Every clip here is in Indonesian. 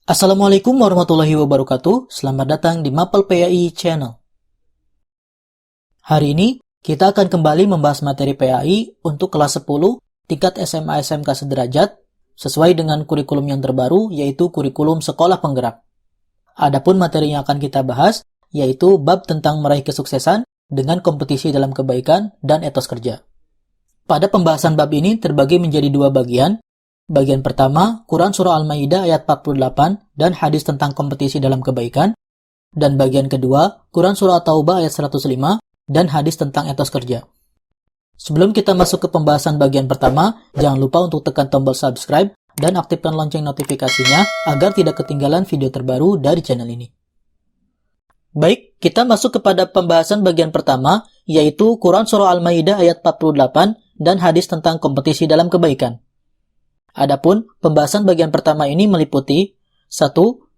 Assalamualaikum warahmatullahi wabarakatuh. Selamat datang di Mapel PAI Channel. Hari ini kita akan kembali membahas materi PAI untuk kelas 10 tingkat SMA SMK sederajat sesuai dengan kurikulum yang terbaru, yaitu kurikulum sekolah penggerak. Adapun materi yang akan kita bahas yaitu bab tentang meraih kesuksesan dengan kompetisi dalam kebaikan dan etos kerja. Pada pembahasan bab ini terbagi menjadi dua bagian. Bagian pertama, Quran Surah Al-Maidah ayat 48 dan hadis tentang kompetisi dalam kebaikan. Dan bagian kedua, Quran Surah At-Taubah ayat 105 dan hadis tentang etos kerja. Sebelum kita masuk ke pembahasan bagian pertama, jangan lupa untuk tekan tombol subscribe dan aktifkan lonceng notifikasinya agar tidak ketinggalan video terbaru dari channel ini. Baik, kita masuk kepada pembahasan bagian pertama, yaitu Quran Surah Al-Maidah ayat 48 dan hadis tentang kompetisi dalam kebaikan. Adapun pembahasan bagian pertama ini meliputi 1.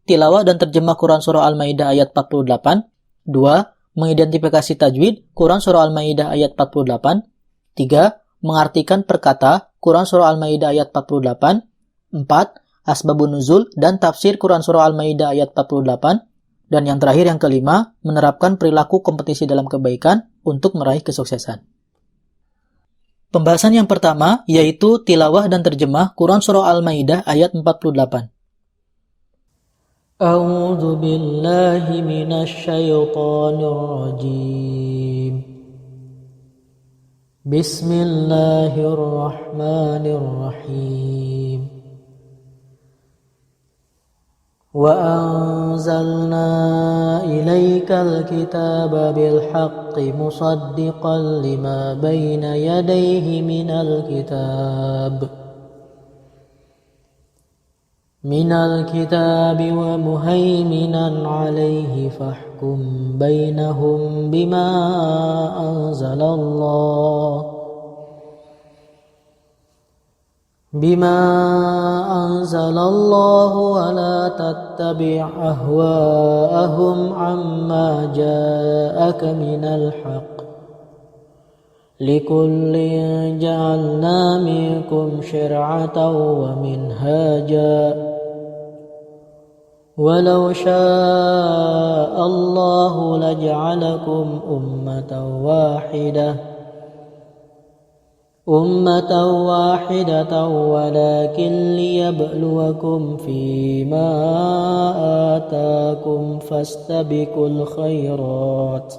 Tilawah dan terjemah Quran Surah Al-Maidah ayat 48. 2. Mengidentifikasi tajwid Quran Surah Al-Maidah ayat 48. 3. Mengartikan perkata Quran Surah Al-Maidah ayat 48. 4. Asbabun nuzul dan tafsir Quran Surah Al-Maidah ayat 48. Dan yang terakhir yang kelima, menerapkan perilaku kompetisi dalam kebaikan untuk meraih kesuksesan. Pembahasan yang pertama yaitu tilawah dan terjemah Quran Surah Al-Maidah ayat 48. A'udzu billahi minasy syaithanir rajim. Bismillahirrahmanirrahim. وَأَنزَلْنَا إِلَيْكَ الْكِتَابَ بِالْحَقِّ مُصَدِّقًا لِمَا بَيْنَ يَدَيْهِ مِنَ الْكِتَابِ وَمُهَيْمِنًا عَلَيْهِ فَاحْكُم بَيْنَهُم بِمَا أَنزَلَ اللَّهُ وَلَا تَتَّبِعْ أَهْوَاءَهُمْ عَمَّا جَاءَكَ مِنَ الْحَقِّ لِكُلٍّ جَعَلْنَا مِنكُمْ شِرْعَةً وَمِنْهَاجًا وَلَوْ شَاءَ اللَّهُ لَجَعَلَكُمْ أُمَّةً واحدة ولكن ليبلوكم فيما آتاكم فاستبقوا الخيرات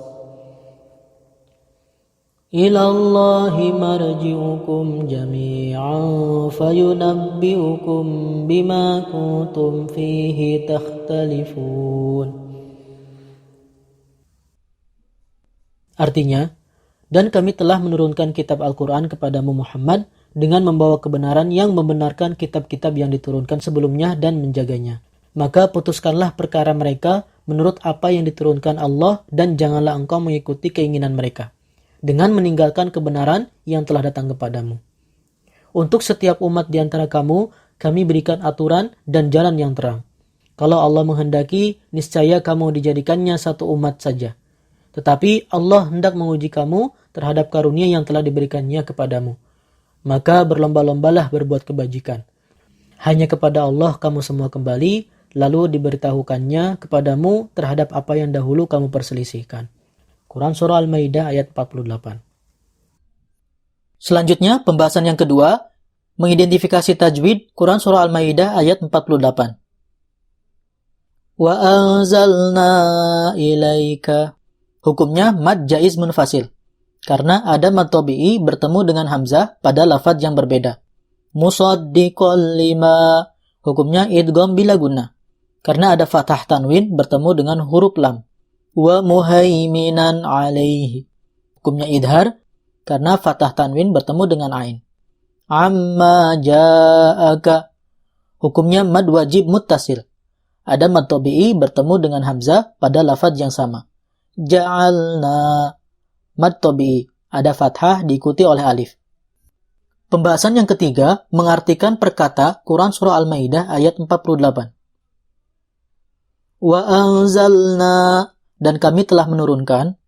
إلى الله مرجعكم جميعا فينبئكم بما كنتم فيه تختلفون. Artinya, dan kami telah menurunkan kitab Al-Quran kepadamu Muhammad dengan membawa kebenaran yang membenarkan kitab-kitab yang diturunkan sebelumnya dan menjaganya. Maka putuskanlah perkara mereka menurut apa yang diturunkan Allah dan janganlah engkau mengikuti keinginan mereka dengan meninggalkan kebenaran yang telah datang kepadamu. Untuk setiap umat di antara kamu, kami berikan aturan dan jalan yang terang. Kalau Allah menghendaki, niscaya kamu dijadikannya satu umat saja. Tetapi Allah hendak menguji kamu terhadap karunia yang telah diberikannya kepadamu. Maka berlomba-lombalah berbuat kebajikan. Hanya kepada Allah kamu semua kembali, lalu diberitahukannya kepadamu terhadap apa yang dahulu kamu perselisihkan. Quran Surah Al-Maidah ayat 48. Selanjutnya, pembahasan yang kedua, mengidentifikasi tajwid Quran Surah Al-Maidah ayat 48. Wa anzalna ilaika. Hukumnya mad jaiz munfasil, karena ada mad tabi'i bertemu dengan hamzah pada lafadz yang berbeda. Musaddiqal lima. Hukumnya idgham bila gunnah, karena ada fathah tanwin bertemu dengan huruf lam. Wa muhaiminan alaihi. Hukumnya idhar, karena fathah tanwin bertemu dengan ain. Amma ja'aka. Hukumnya mad wajib muttasil. Ada mad tabi'i bertemu dengan hamzah pada lafadz yang sama. Ja'alna. Mad tabi'i, ada fathah diikuti oleh alif. Pembahasan yang ketiga, mengartikan perkata Quran Surah Al-Maidah ayat 48. Wa anzalna, dan kami telah menurunkan,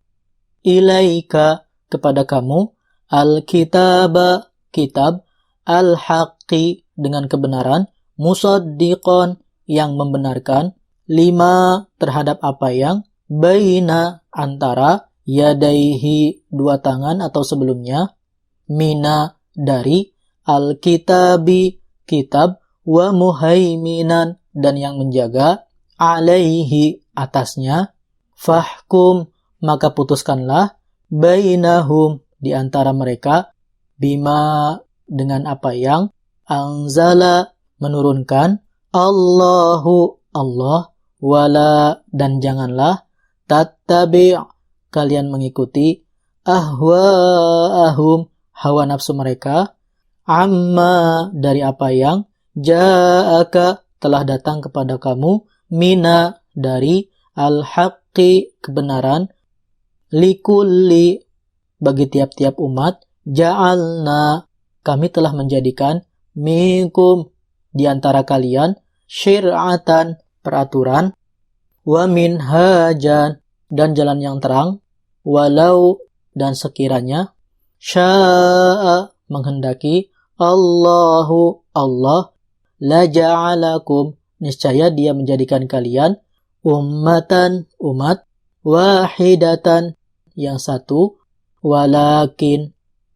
ilaika, kepada kamu, al-kitaba, kitab, al-haqqi, dengan kebenaran, musaddiqan, yang membenarkan, lima terhadap apa yang, baina antara, yadaihi dua tangan atau sebelumnya, mina dari, al-kitabi kitab, wa muhaiminan dan yang menjaga, alaihi atasnya, fahkum maka putuskanlah, bainahum di antara mereka, bima dengan apa yang, anzala menurunkan, Allahu Allah, wala dan janganlah, tattabi' kalian mengikuti, ahwa'ahum hawa nafsu mereka, amma dari apa yang, ja'aka telah datang kepada kamu, mina dari, al-haqqi kebenaran, likulli bagi tiap-tiap umat, ja'alna kami telah menjadikan, minkum di antara kalian, syir'atan peraturan, wa minhajan dan jalan yang terang, walau dan sekiranya, sya'a menghendaki, Allahu Allah, la ja'alakum niscaya dia menjadikan kalian, ummatan umat, wahidatan yang satu, walakin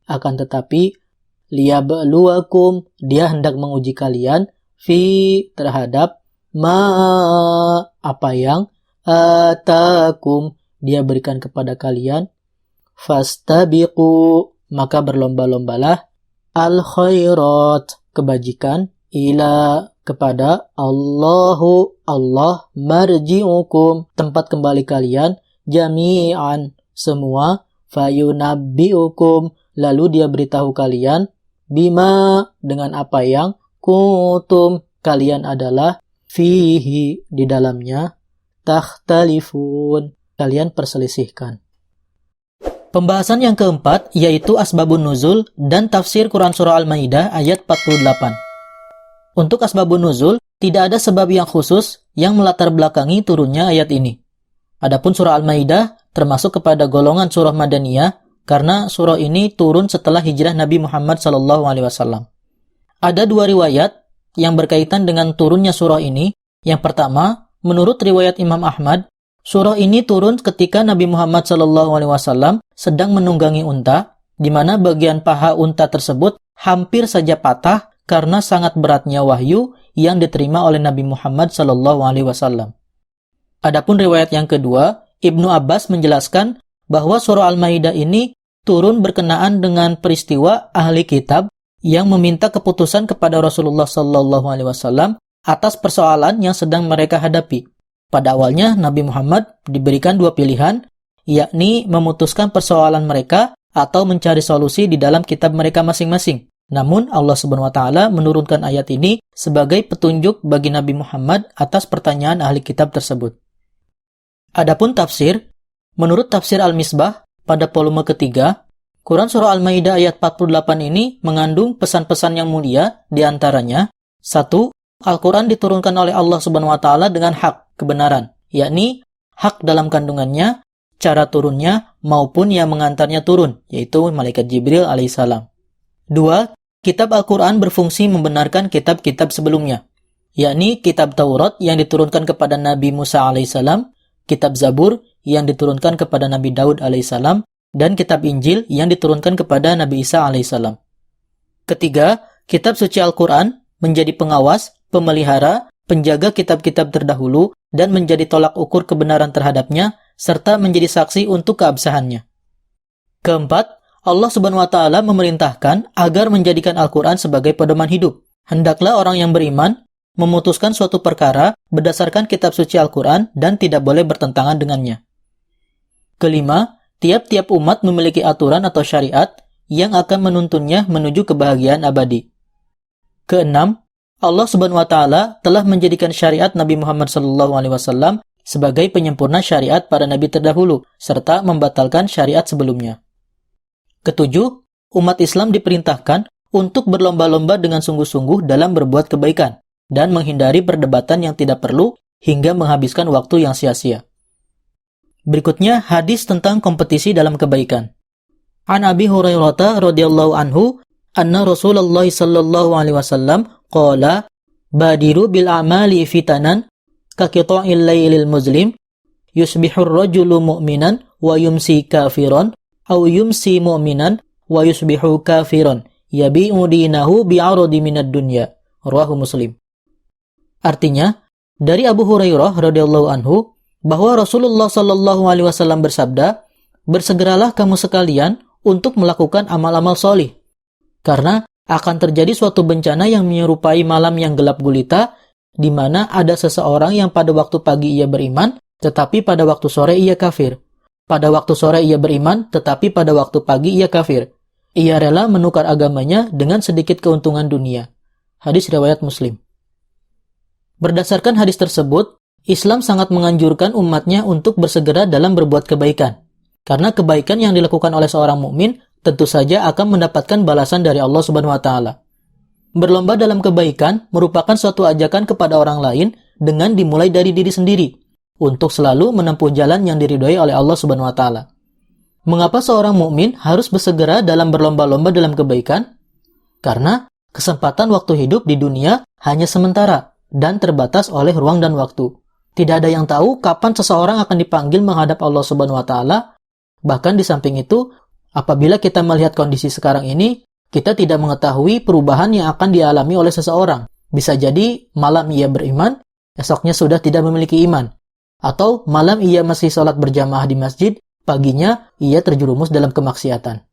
akan tetapi, liyabluwakum dia hendak menguji kalian, fi terhadap, ma apa yang, atakum dia berikan kepada kalian, fastabiqu maka berlomba-lombalah, al khairat kebajikan, ila kepada, Allahu Allah, marji'ukum tempat kembali kalian, jami'an semua, fayunabbi'ukum lalu dia beritahu kalian, bima dengan apa yang, kuntum kalian adalah, fihi di dalamnya, takhtalifun kalian perselisihkan. Pembahasan yang keempat yaitu asbabun nuzul dan tafsir Quran Surah Al-Maidah ayat 48. Untuk asbabun nuzul, tidak ada sebab yang khusus yang melatar belakangi turunnya ayat ini. Adapun Surah Al-Maidah termasuk kepada golongan surah Madaniyah karena surah ini turun setelah hijrah Nabi Muhammad SAW. Ada dua riwayat yang berkaitan dengan turunnya surah ini. Yang pertama, menurut riwayat Imam Ahmad, surah ini turun ketika Nabi Muhammad SAW sedang menunggangi unta, di mana bagian paha unta tersebut hampir saja patah karena sangat beratnya wahyu yang diterima oleh Nabi Muhammad SAW. Adapun riwayat yang kedua, Ibnu Abbas menjelaskan bahwa surah Al-Maidah ini turun berkenaan dengan peristiwa ahli kitab yang meminta keputusan kepada Rasulullah SAW atas persoalan yang sedang mereka hadapi. Pada awalnya, Nabi Muhammad diberikan dua pilihan, yakni memutuskan persoalan mereka atau mencari solusi di dalam kitab mereka masing-masing. Namun, Allah SWT menurunkan ayat ini sebagai petunjuk bagi Nabi Muhammad atas pertanyaan ahli kitab tersebut. Adapun tafsir, menurut tafsir Al-Misbah pada volume ketiga, Quran Surah Al-Maidah ayat 48 ini mengandung pesan-pesan yang mulia, di antaranya, 1. Al-Quran diturunkan oleh Allah SWT dengan hak, kebenaran, yakni hak dalam kandungannya, cara turunnya, maupun yang mengantarnya turun, yaitu Malaikat Jibril alaihissalam. 2. Kitab Al-Quran berfungsi membenarkan kitab-kitab sebelumnya, yakni kitab Taurat yang diturunkan kepada Nabi Musa alaihissalam, kitab Zabur yang diturunkan kepada Nabi Daud alaihissalam, dan kitab Injil yang diturunkan kepada Nabi Isa alaihissalam. Ketiga, kitab suci Al-Quran menjadi pengawas, pemelihara, penjaga kitab-kitab terdahulu, dan menjadi tolak ukur kebenaran terhadapnya, serta menjadi saksi untuk keabsahannya. Keempat, Allah SWT memerintahkan agar menjadikan Al-Quran sebagai pedoman hidup. Hendaklah orang yang beriman memutuskan suatu perkara berdasarkan kitab suci Al-Quran dan tidak boleh bertentangan dengannya. Kelima, tiap-tiap umat memiliki aturan atau syariat yang akan menuntunnya menuju kebahagiaan abadi. Keenam, Allah SWT telah menjadikan syariat Nabi Muhammad SAW sebagai penyempurna syariat para nabi terdahulu, serta membatalkan syariat sebelumnya. Ketujuh, umat Islam diperintahkan untuk berlomba-lomba dengan sungguh-sungguh dalam berbuat kebaikan, dan menghindari perdebatan yang tidak perlu hingga menghabiskan waktu yang sia-sia. Berikutnya, hadis tentang kompetisi dalam kebaikan. An Abi Hurairah radhiyallahu anhu, anna Rasulullah sallallahu alaihi wasallam qala, Badiru bil a'mali fitanan kaqita'il lailil muzlim yusbihur rajulu mu'minan wa yumsi kafiran aw yumsi mu'minan wa yusbihu kafiran yabi'u dinahu bi'aradi minad dunya. Rawahu Muslim. Artinya, dari Abu Hurairah radhiyallahu anhu bahwa Rasulullah sallallahu alaihi wasallam bersabda, "Bersegeralah kamu sekalian untuk melakukan amal-amal solih, karena akan terjadi suatu bencana yang menyerupai malam yang gelap gulita, di mana ada seseorang yang pada waktu pagi ia beriman, tetapi pada waktu sore ia kafir. Pada waktu sore ia beriman, tetapi pada waktu pagi ia kafir. Ia rela menukar agamanya dengan sedikit keuntungan dunia." Hadis riwayat Muslim. Berdasarkan hadis tersebut, Islam sangat menganjurkan umatnya untuk bersegera dalam berbuat kebaikan. Karena kebaikan yang dilakukan oleh seorang mukmin tentu saja akan mendapatkan balasan dari Allah Subhanahu wa taala. Berlomba dalam kebaikan merupakan suatu ajakan kepada orang lain dengan dimulai dari diri sendiri untuk selalu menempuh jalan yang diridhoi oleh Allah Subhanahu wa taala. Mengapa seorang mukmin harus bersegera dalam berlomba-lomba dalam kebaikan? Karena kesempatan waktu hidup di dunia hanya sementara dan terbatas oleh ruang dan waktu. Tidak ada yang tahu kapan seseorang akan dipanggil menghadap Allah Subhanahu wa taala. Bahkan di samping itu, apabila kita melihat kondisi sekarang ini, kita tidak mengetahui perubahan yang akan dialami oleh seseorang. Bisa jadi malam ia beriman, esoknya sudah tidak memiliki iman. Atau malam ia masih sholat berjamaah di masjid, paginya ia terjerumus dalam kemaksiatan.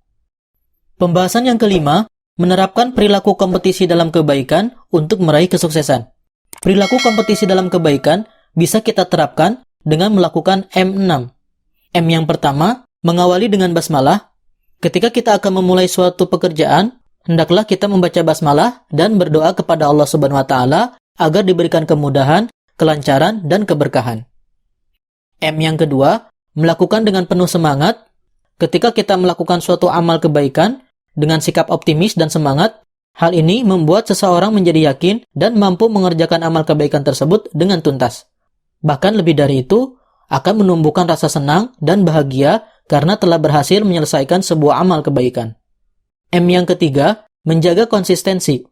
Pembahasan yang kelima, menerapkan perilaku kompetisi dalam kebaikan untuk meraih kesuksesan. Perilaku kompetisi dalam kebaikan bisa kita terapkan dengan melakukan M6. M yang pertama, mengawali dengan basmalah. Ketika kita akan memulai suatu pekerjaan, hendaklah kita membaca basmalah dan berdoa kepada Allah Subhanahu wa taala agar diberikan kemudahan, kelancaran, dan keberkahan. M yang kedua, melakukan dengan penuh semangat. Ketika kita melakukan suatu amal kebaikan dengan sikap optimis dan semangat, hal ini membuat seseorang menjadi yakin dan mampu mengerjakan amal kebaikan tersebut dengan tuntas. Bahkan lebih dari itu, akan menumbuhkan rasa senang dan bahagia karena telah berhasil menyelesaikan sebuah amal kebaikan. M yang ketiga, menjaga konsistensi.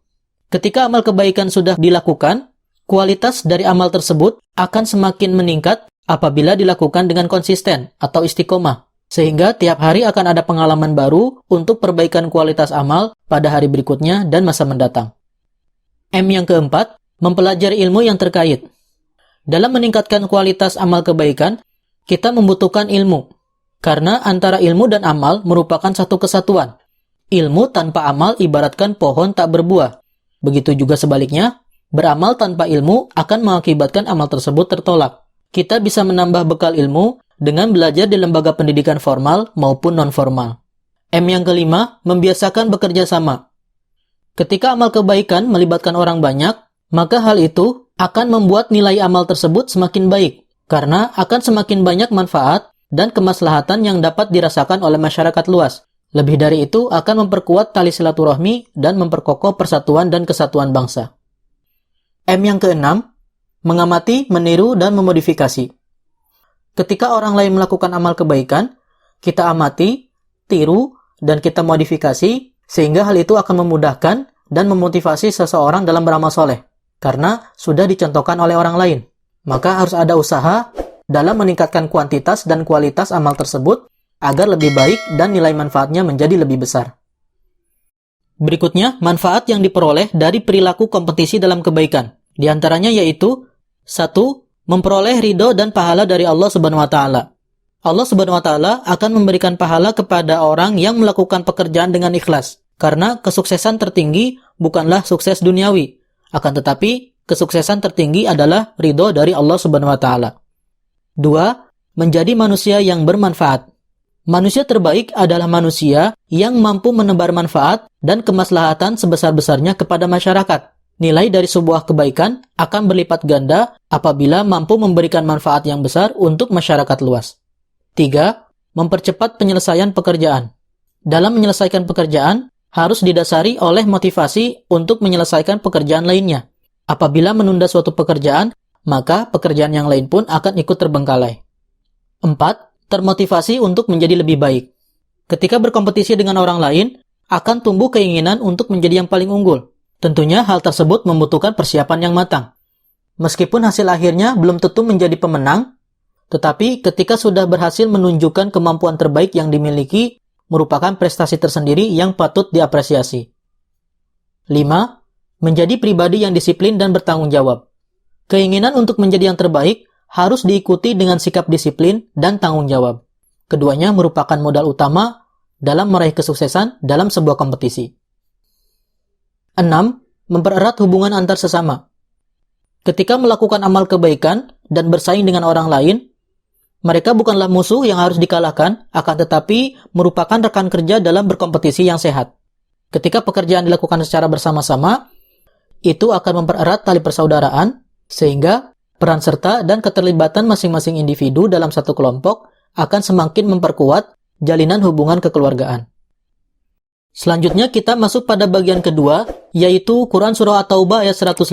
Ketika amal kebaikan sudah dilakukan, kualitas dari amal tersebut akan semakin meningkat apabila dilakukan dengan konsisten atau istiqomah. Sehingga tiap hari akan ada pengalaman baru untuk perbaikan kualitas amal pada hari berikutnya dan masa mendatang. M yang keempat, mempelajari ilmu yang terkait. Dalam meningkatkan kualitas amal kebaikan, kita membutuhkan ilmu. Karena antara ilmu dan amal merupakan satu kesatuan. Ilmu tanpa amal ibaratkan pohon tak berbuah. Begitu juga sebaliknya, beramal tanpa ilmu akan mengakibatkan amal tersebut tertolak. Kita bisa menambah bekal ilmu dengan belajar di lembaga pendidikan formal maupun non-formal. M yang kelima, membiasakan bekerja sama. Ketika amal kebaikan melibatkan orang banyak, maka hal itu akan membuat nilai amal tersebut semakin baik, karena akan semakin banyak manfaat dan kemaslahatan yang dapat dirasakan oleh masyarakat luas. Lebih dari itu, akan memperkuat tali silaturahmi dan memperkokoh persatuan dan kesatuan bangsa. M yang keenam, mengamati, meniru, dan memodifikasi. Ketika orang lain melakukan amal kebaikan, kita amati, tiru, dan kita modifikasi, sehingga hal itu akan memudahkan dan memotivasi seseorang dalam beramal soleh, karena sudah dicontohkan oleh orang lain. Maka harus ada usaha dalam meningkatkan kuantitas dan kualitas amal tersebut, agar lebih baik dan nilai manfaatnya menjadi lebih besar. Berikutnya, manfaat yang diperoleh dari perilaku kompetisi dalam kebaikan. Di antaranya yaitu, 1. Memperoleh ridho dan pahala dari Allah Subhanahu wa taala. Allah Subhanahu wa taala akan memberikan pahala kepada orang yang melakukan pekerjaan dengan ikhlas, karena kesuksesan tertinggi bukanlah sukses duniawi, akan tetapi kesuksesan tertinggi adalah ridho dari Allah Subhanahu wa taala. 2. Menjadi manusia yang bermanfaat. Manusia terbaik adalah manusia yang mampu menebar manfaat dan kemaslahatan sebesar-besarnya kepada masyarakat. Nilai dari sebuah kebaikan akan berlipat ganda apabila mampu memberikan manfaat yang besar untuk masyarakat luas. 3. Mempercepat penyelesaian pekerjaan. Dalam menyelesaikan pekerjaan, harus didasari oleh motivasi untuk menyelesaikan pekerjaan lainnya. Apabila menunda suatu pekerjaan, maka pekerjaan yang lain pun akan ikut terbengkalai. 4. Termotivasi untuk menjadi lebih baik. Ketika berkompetisi dengan orang lain, akan tumbuh keinginan untuk menjadi yang paling unggul. Tentunya hal tersebut membutuhkan persiapan yang matang. Meskipun hasil akhirnya belum tentu menjadi pemenang, tetapi ketika sudah berhasil menunjukkan kemampuan terbaik yang dimiliki, merupakan prestasi tersendiri yang patut diapresiasi. 5. Menjadi pribadi yang disiplin dan bertanggung jawab. Keinginan untuk menjadi yang terbaik harus diikuti dengan sikap disiplin dan tanggung jawab. Keduanya merupakan modal utama dalam meraih kesuksesan dalam sebuah kompetisi. 6. Mempererat hubungan antar sesama. Ketika melakukan amal kebaikan dan bersaing dengan orang lain, mereka bukanlah musuh yang harus dikalahkan, akan tetapi merupakan rekan kerja dalam berkompetisi yang sehat. Ketika pekerjaan dilakukan secara bersama-sama, itu akan mempererat tali persaudaraan, sehingga peran serta dan keterlibatan masing-masing individu dalam satu kelompok akan semakin memperkuat jalinan hubungan kekeluargaan. Selanjutnya kita masuk pada bagian kedua, yaitu Quran Surah At-Taubah ayat 105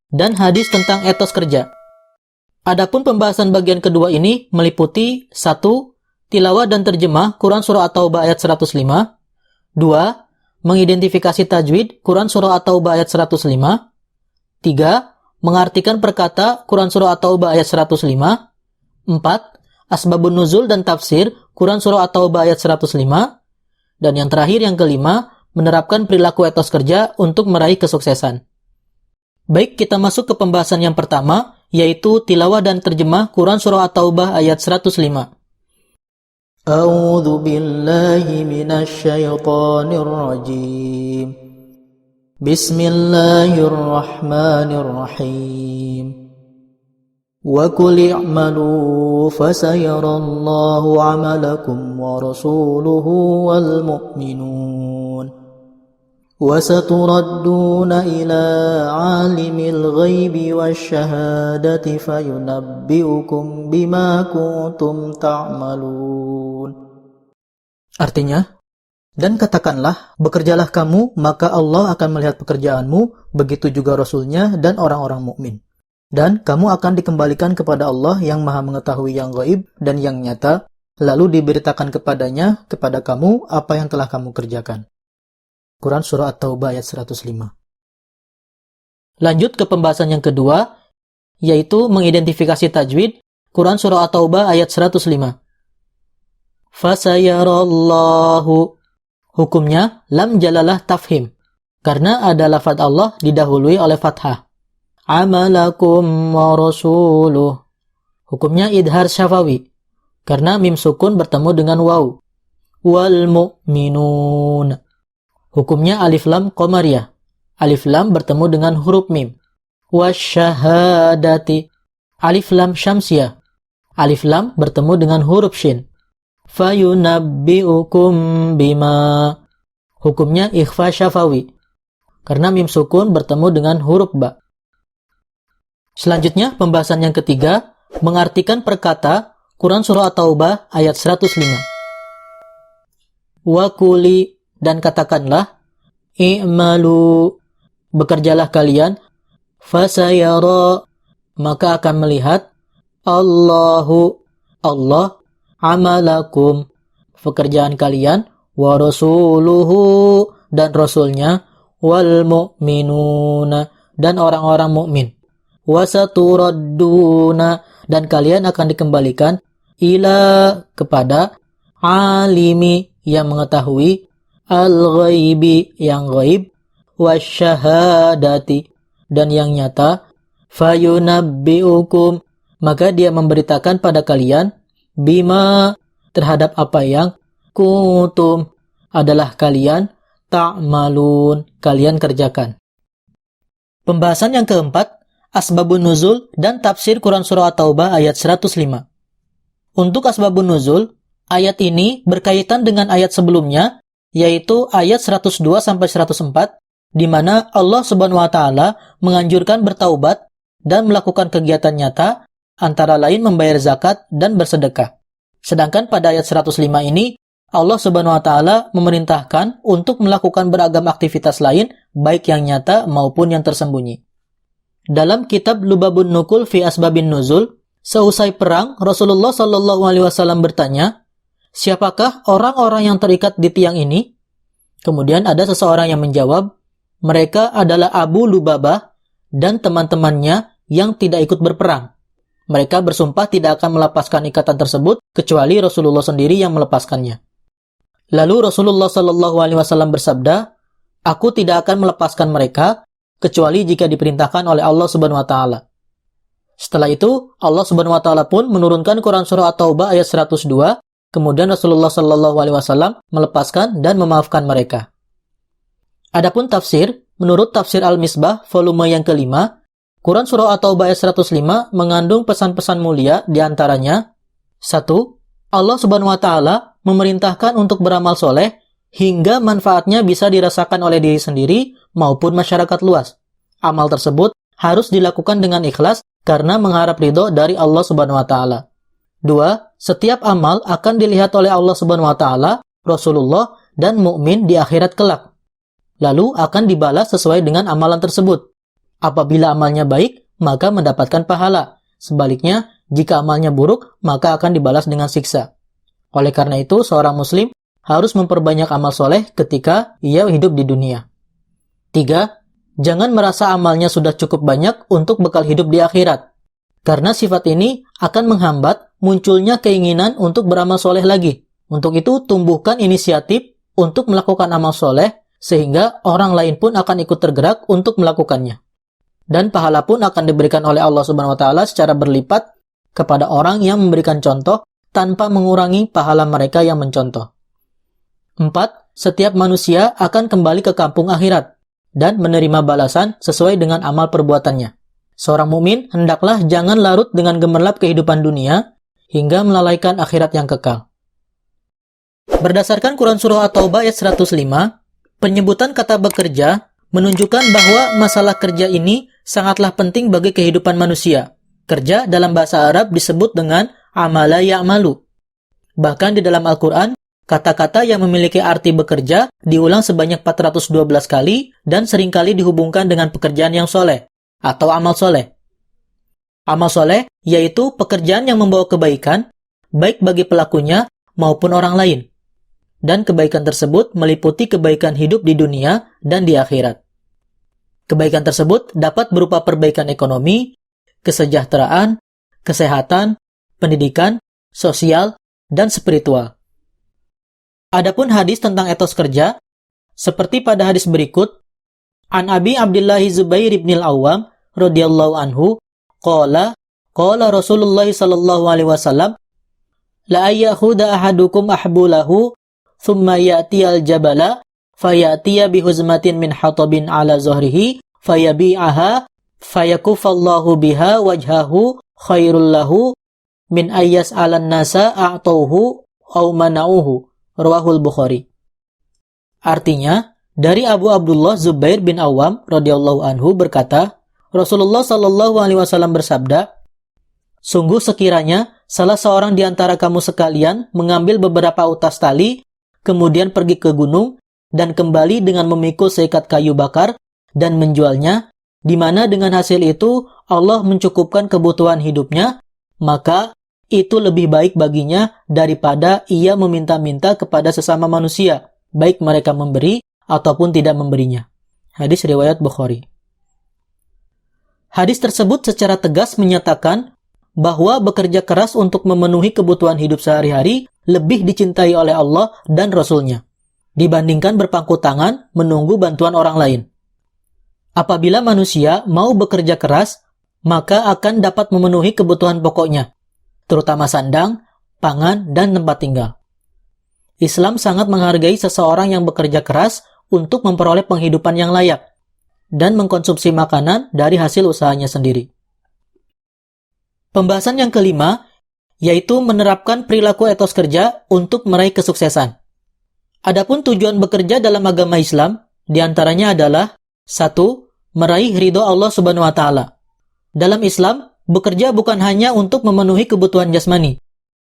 dan hadis tentang etos kerja. Adapun pembahasan bagian kedua ini meliputi 1. Tilawah dan terjemah Quran Surah At-Taubah ayat 105. 2. Mengidentifikasi tajwid Quran Surah At-Taubah ayat 105. 3. Mengartikan perkata Quran Surah At-Taubah ayat 105. 4. Asbabun nuzul dan tafsir Quran Surah At-Taubah ayat 105. Dan yang terakhir, yang kelima, menerapkan perilaku etos kerja untuk meraih kesuksesan. Baik, kita masuk ke pembahasan yang pertama, yaitu tilawah dan terjemah Quran Surah At-Taubah ayat 105. A'udzu billahi minasy syaithanir rajim. Bismillahirrahmanirrahim. وَقُلِ اعْمَلُوا فَسَيَرَى اللَّهُ عَمَلَكُمْ وَرَسُولُهُ وَالْمُؤْمِنُونَ وَسَتُرَدُّونَ إِلَى عَالِمِ الْغَيْبِ وَالشَّهَادَةِ فَيُنَبِّئُكُم بِمَا كُنتُمْ تَعْمَلُونَ. Artinya, dan katakanlah, bekerjalah kamu, maka Allah akan melihat pekerjaanmu, begitu juga Rasulnya dan orang-orang mukmin. Dan kamu akan dikembalikan kepada Allah yang maha mengetahui yang gaib dan yang nyata, lalu diberitakan kepadanya, kepada kamu, apa yang telah kamu kerjakan. Quran Surah At-Taubah ayat 105. Lanjut ke pembahasan yang kedua, yaitu mengidentifikasi tajwid, Quran Surah At-Taubah ayat 105. Fasayarallahu. Hukumnya, lam jalalah tafhim, karena ada lafaz Allah didahului oleh fathah. Amalakum wa rasuluh. Hukumnya idhar syafawi, karena mim sukun bertemu dengan waw. Wal mu'minun. Hukumnya alif lam qamariyah. Alif lam bertemu dengan huruf mim. Wasyahadati. Alif lam syamsiyah. Alif lam bertemu dengan huruf shin. Fayunabbi'ukum bima. Hukumnya ikhfa syafawi, karena mim sukun bertemu dengan huruf ba. Selanjutnya, pembahasan yang ketiga, mengartikan perkata Quran Surah At-Taubah ayat 105. Wa kuli, dan katakanlah, i'malu, bekerjalah kalian, fasayara, maka akan melihat, Allahu, Allah, amalakum, pekerjaan kalian, wa rasuluhu, dan rasulnya, wal mu'minuna, dan orang-orang mukmin. Wasaturadduna, dan kalian akan dikembalikan ila, kepada alimi, yang mengetahui, al-ghaibi, yang gaib, wasyahadati, dan yang nyata, fayunabbi'ukum, maka dia memberitakan pada kalian, bima, terhadap apa yang kuntum, adalah kalian, ta'malun, kalian kerjakan. Pembahasan yang keempat, Asbabun Nuzul dan tafsir Quran Surah At-Taubah ayat 105. Untuk Asbabun Nuzul, ayat ini berkaitan dengan ayat sebelumnya, yaitu ayat 102-104, di mana Allah Subhanahu wa Ta'ala menganjurkan bertaubat dan melakukan kegiatan nyata, antara lain membayar zakat dan bersedekah. Sedangkan pada ayat 105 ini, Allah Subhanahu wa Ta'ala memerintahkan untuk melakukan beragam aktivitas lain, baik yang nyata maupun yang tersembunyi. Dalam kitab Lubabun Nukul fi Asbabin Nuzul, seusai perang, Rasulullah SAW bertanya, siapakah orang-orang yang terikat di tiang ini? Kemudian ada seseorang yang menjawab, mereka adalah Abu Lubabah dan teman-temannya yang tidak ikut berperang. Mereka bersumpah tidak akan melepaskan ikatan tersebut kecuali Rasulullah sendiri yang melepaskannya. Lalu Rasulullah SAW bersabda, "Aku tidak akan melepaskan mereka kecuali jika diperintahkan oleh Allah Subhanahu wa taala." Setelah itu, Allah Subhanahu wa taala pun menurunkan Quran surah At-Taubah ayat 102. Kemudian Rasulullah SAW melepaskan dan memaafkan mereka. Adapun tafsir, menurut tafsir Al-Misbah volume yang kelima, Quran surah At-Taubah ayat 105 mengandung pesan-pesan mulia diantaranya 1. Allah Subhanahu wa taala memerintahkan untuk beramal soleh hingga manfaatnya bisa dirasakan oleh diri sendiri maupun masyarakat luas. Amal tersebut harus dilakukan dengan ikhlas karena mengharap ridho dari Allah Subhanahu wa taala. 2. Setiap amal akan dilihat oleh Allah Subhanahu wa taala, Rasulullah, dan mukmin di akhirat kelak. Lalu akan dibalas sesuai dengan amalan tersebut. Apabila amalnya baik, maka mendapatkan pahala. Sebaliknya, jika amalnya buruk, maka akan dibalas dengan siksa. Oleh karena itu, seorang muslim harus memperbanyak amal soleh ketika ia hidup di dunia. 3. Jangan merasa amalnya sudah cukup banyak untuk bekal hidup di akhirat. Karena sifat ini akan menghambat munculnya keinginan untuk beramal soleh lagi. Untuk itu, tumbuhkan inisiatif untuk melakukan amal soleh, sehingga orang lain pun akan ikut tergerak untuk melakukannya. Dan pahala pun akan diberikan oleh Allah Subhanahu wa taala secara berlipat kepada orang yang memberikan contoh tanpa mengurangi pahala mereka yang mencontoh. 4. Setiap manusia akan kembali ke kampung akhirat dan menerima balasan sesuai dengan amal perbuatannya. Seorang mukmin hendaklah jangan larut dengan gemerlap kehidupan dunia hingga melalaikan akhirat yang kekal. Berdasarkan Quran surah At-Taubah ayat 105, penyebutan kata bekerja menunjukkan bahwa masalah kerja ini sangatlah penting bagi kehidupan manusia. Kerja dalam bahasa Arab disebut dengan amala ya'malu. Bahkan di dalam Al-Quran, kata-kata yang memiliki arti bekerja diulang sebanyak 412 kali dan seringkali dihubungkan dengan pekerjaan yang soleh atau amal soleh. Amal soleh yaitu pekerjaan yang membawa kebaikan, baik bagi pelakunya maupun orang lain. Dan kebaikan tersebut meliputi kebaikan hidup di dunia dan di akhirat. Kebaikan tersebut dapat berupa perbaikan ekonomi, kesejahteraan, kesehatan, pendidikan, sosial, dan spiritual. Adapun hadis tentang etos kerja, seperti pada hadis berikut, An Abi Abdullah Zubair ibn al-Awwam radhiyallahu anhu qala Rasulullah sallallahu alaihi wasallam la ayyakhudha ahadukum ahbulahu thumma ya'tiyal jabala fayatiya bihuzmatin min hatabin ala zuhrihi fayabi'aha fayakufallahu biha wajhahu khairul lahu min ayyas 'alan nasa a'tauhu aw mana'uhu. Rawahul Bukhari. Artinya, dari Abu Abdullah Zubair bin Awam radhiyallahu anhu berkata, Rasulullah sallallahu alaihi wasallam bersabda, "Sungguh sekiranya salah seorang di antara kamu sekalian mengambil beberapa utas tali, kemudian pergi ke gunung dan kembali dengan memikul seikat kayu bakar dan menjualnya, di mana dengan hasil itu Allah mencukupkan kebutuhan hidupnya, maka itu lebih baik baginya daripada ia meminta-minta kepada sesama manusia, baik mereka memberi ataupun tidak memberinya." Hadis riwayat Bukhari. Hadis tersebut secara tegas menyatakan bahwa bekerja keras untuk memenuhi kebutuhan hidup sehari-hari lebih dicintai oleh Allah dan Rasul-Nya, dibandingkan berpangku tangan menunggu bantuan orang lain. Apabila manusia mau bekerja keras, maka akan dapat memenuhi kebutuhan pokoknya, terutama sandang, pangan, dan tempat tinggal. Islam sangat menghargai seseorang yang bekerja keras untuk memperoleh penghidupan yang layak dan mengkonsumsi makanan dari hasil usahanya sendiri. Pembahasan yang kelima, yaitu menerapkan perilaku etos kerja untuk meraih kesuksesan. Adapun tujuan bekerja dalam agama Islam, diantaranya adalah 1. Meraih ridho Allah Subhanahu wa Ta'ala. Dalam Islam, bekerja bukan hanya untuk memenuhi kebutuhan jasmani,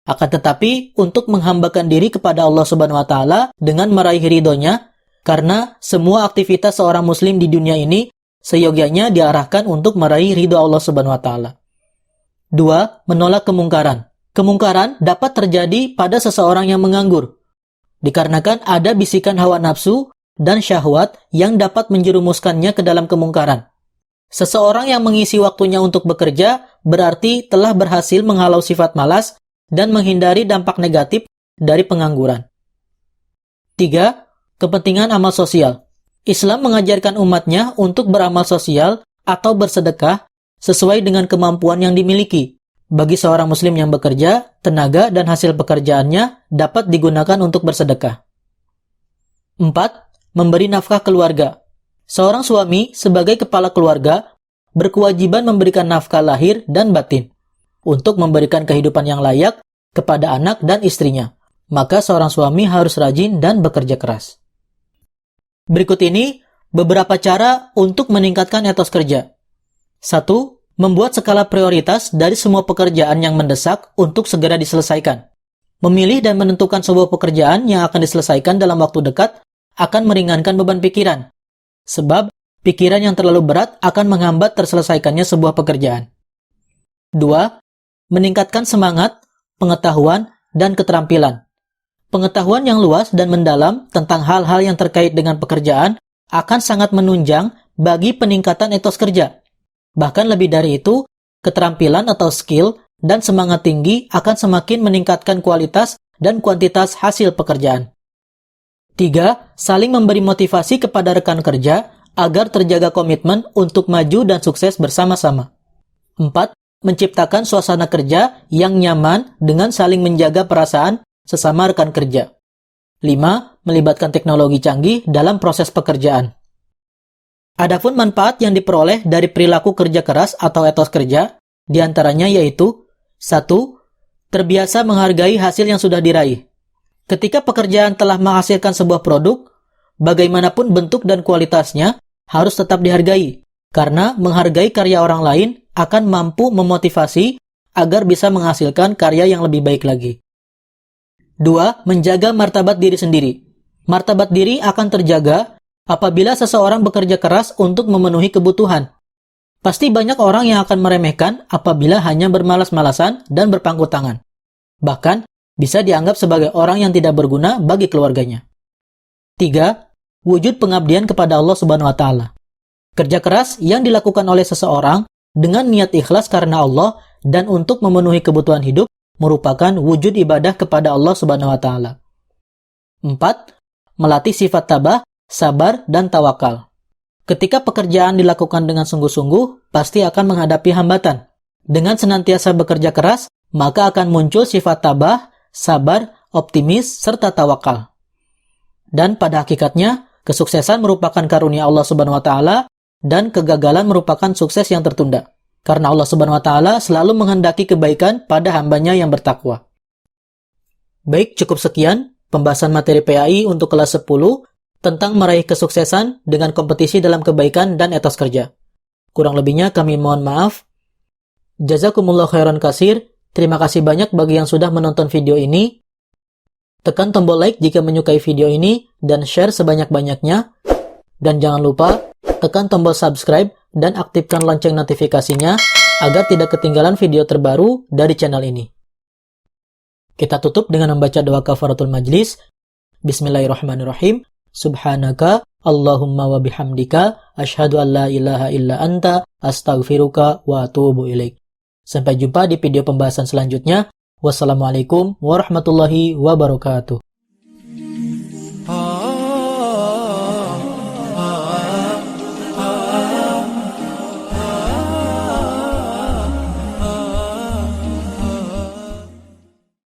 akan tetapi untuk menghambakan diri kepada Allah Subhanahu wa Ta'ala dengan meraih ridhonya, karena semua aktivitas seorang muslim di dunia ini seyogyanya diarahkan untuk meraih ridho Allah Subhanahu wa Ta'ala. 2. Menolak kemungkaran. Kemungkaran dapat terjadi pada seseorang yang menganggur, dikarenakan ada bisikan hawa nafsu dan syahwat yang dapat menjerumuskannya ke dalam kemungkaran. Seseorang yang mengisi waktunya untuk bekerja berarti telah berhasil menghalau sifat malas dan menghindari dampak negatif dari pengangguran. 3. Kepentingan amal sosial. Islam mengajarkan umatnya untuk beramal sosial atau bersedekah sesuai dengan kemampuan yang dimiliki. Bagi seorang muslim yang bekerja, tenaga dan hasil pekerjaannya dapat digunakan untuk bersedekah. 4. Memberi nafkah keluarga. Seorang suami sebagai kepala keluarga berkewajiban memberikan nafkah lahir dan batin untuk memberikan kehidupan yang layak kepada anak dan istrinya. Maka seorang suami harus rajin dan bekerja keras. Berikut ini beberapa cara untuk meningkatkan etos kerja. 1. Membuat skala prioritas dari semua pekerjaan yang mendesak untuk segera diselesaikan. Memilih dan menentukan sebuah pekerjaan yang akan diselesaikan dalam waktu dekat akan meringankan beban pikiran. Sebab, pikiran yang terlalu berat akan menghambat terselesaikannya sebuah pekerjaan. 2. Meningkatkan semangat, pengetahuan, dan keterampilan. Pengetahuan yang luas dan mendalam tentang hal-hal yang terkait dengan pekerjaan akan sangat menunjang bagi peningkatan etos kerja. Bahkan lebih dari itu, keterampilan atau skill dan semangat tinggi akan semakin meningkatkan kualitas dan kuantitas hasil pekerjaan. 3. Saling memberi motivasi kepada rekan kerja agar terjaga komitmen untuk maju dan sukses bersama-sama. 4. Menciptakan suasana kerja yang nyaman dengan saling menjaga perasaan sesama rekan kerja. 5. Melibatkan teknologi canggih dalam proses pekerjaan. Adapun manfaat yang diperoleh dari perilaku kerja keras atau etos kerja, diantaranya yaitu 1. Terbiasa menghargai hasil yang sudah diraih. Ketika pekerjaan telah menghasilkan sebuah produk, bagaimanapun bentuk dan kualitasnya harus tetap dihargai, karena menghargai karya orang lain akan mampu memotivasi agar bisa menghasilkan karya yang lebih baik lagi. 2. Menjaga martabat diri sendiri. Martabat diri akan terjaga apabila seseorang bekerja keras untuk memenuhi kebutuhan. Pasti banyak orang yang akan meremehkan apabila hanya bermalas-malasan dan berpangku tangan. Bahkan, bisa dianggap sebagai orang yang tidak berguna bagi keluarganya. 3. Wujud pengabdian kepada Allah Subhanahu wa Ta'ala. Kerja keras yang dilakukan oleh seseorang dengan niat ikhlas karena Allah dan untuk memenuhi kebutuhan hidup merupakan wujud ibadah kepada Allah Subhanahu wa Ta'ala. 4. Melatih sifat tabah, sabar, dan tawakal. Ketika pekerjaan dilakukan dengan sungguh-sungguh, pasti akan menghadapi hambatan. Dengan senantiasa bekerja keras, maka akan muncul sifat tabah, sabar, optimis, serta tawakal. Dan pada hakikatnya, kesuksesan merupakan karunia Allah Subhanahu wa Ta'ala dan kegagalan merupakan sukses yang tertunda. Karena Allah Subhanahu wa Ta'ala selalu menghendaki kebaikan pada hambanya yang bertakwa. Baik, cukup sekian pembahasan materi PAI untuk kelas 10 tentang meraih kesuksesan dengan kompetisi dalam kebaikan dan etos kerja. Kurang lebihnya kami mohon maaf. Jazakumullah khairan katsir. Terima kasih banyak bagi yang sudah menonton video ini. Tekan tombol like jika menyukai video ini dan share sebanyak-banyaknya. Dan jangan lupa tekan tombol subscribe dan aktifkan lonceng notifikasinya agar tidak ketinggalan video terbaru dari channel ini. Kita tutup dengan membaca doa kafaratul majlis. Bismillahirrahmanirrahim. Subhanaka Allahumma wa bihamdika asyhadu an la ilaha illa anta astaghfiruka wa atubu ilaik. Sampai jumpa di video pembahasan selanjutnya. Wassalamualaikum warahmatullahi wabarakatuh.